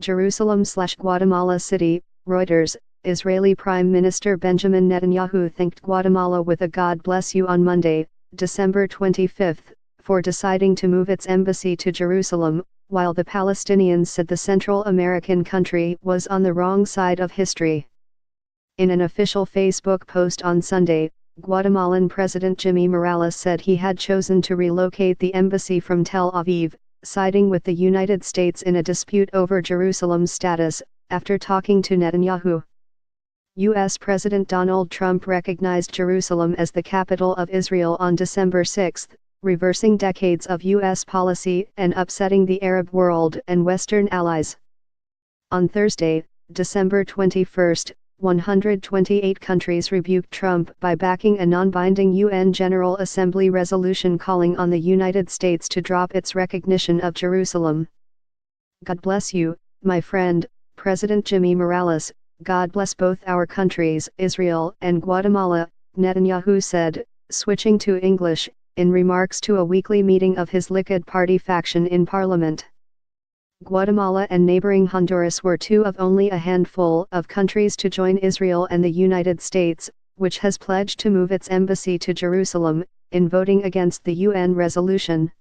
Jerusalem/Guatemala City, Reuters. Israeli Prime Minister Benjamin Netanyahu thanked Guatemala with a "God bless you" on Monday, December 25, for deciding to move its embassy to Jerusalem, while the Palestinians said the Central American country was on the wrong side of history. In an official Facebook post on Sunday, Guatemalan President Jimmy Morales said he had chosen to relocate the embassy from Tel Aviv, siding with the United States in a dispute over Jerusalem's status, after talking to Netanyahu. U.S. President Donald Trump recognized Jerusalem as the capital of Israel on December 6, reversing decades of U.S. policy and upsetting the Arab world and Western allies. On Thursday, December 21, 128 countries rebuked Trump by backing a non-binding UN General Assembly resolution calling on the United States to drop its recognition of Jerusalem. God bless you, my friend, President Jimmy Morales. God bless both our countries, Israel and Guatemala, Netanyahu said, switching to English, in remarks to a weekly meeting of his Likud party faction in parliament. Guatemala and neighboring Honduras were two of only a handful of countries to join Israel and the United States, which has pledged to move its embassy to Jerusalem, in voting against the UN resolution.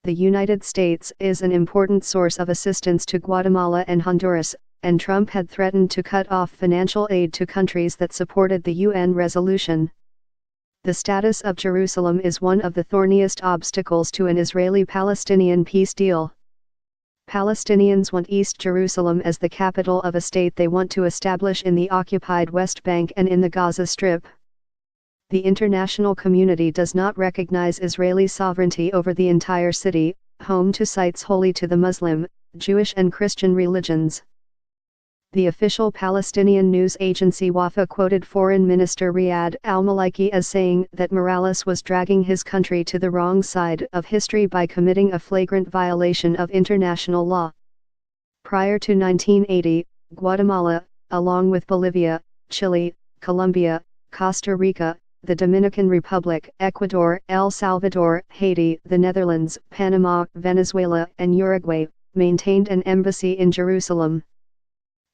The United States is an important source of assistance to Guatemala and Honduras, and Trump had threatened to cut off financial aid to countries that supported the UN resolution. The status of Jerusalem is one of the thorniest obstacles to an Israeli-Palestinian peace deal. Palestinians want East Jerusalem as the capital of a state they want to establish in the occupied West Bank and in the Gaza Strip. The international community does not recognize Israeli sovereignty over the entire city, home to sites holy to the Muslim, Jewish and Christian religions. The official Palestinian news agency Wafa quoted Foreign Minister Riyad al-Maliki as saying that Morales was dragging his country to the wrong side of history by committing a flagrant violation of international law. Prior to 1980, Guatemala, along with Bolivia, Chile, Colombia, Costa Rica, the Dominican Republic, Ecuador, El Salvador, Haiti, the Netherlands, Panama, Venezuela, and Uruguay, maintained an embassy in Jerusalem.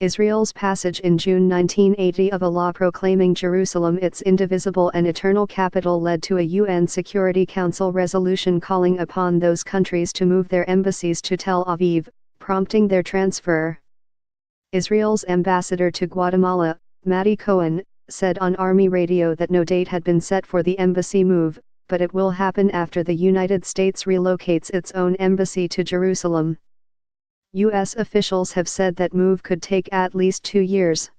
Israel's passage in June 1980 of a law proclaiming Jerusalem its indivisible and eternal capital led to a UN Security Council resolution calling upon those countries to move their embassies to Tel Aviv, prompting their transfer. Israel's ambassador to Guatemala, Matti Cohen, said on Army radio that no date had been set for the embassy move, but it will happen after the United States relocates its own embassy to Jerusalem. U.S. officials have said that move could take at least 2 years.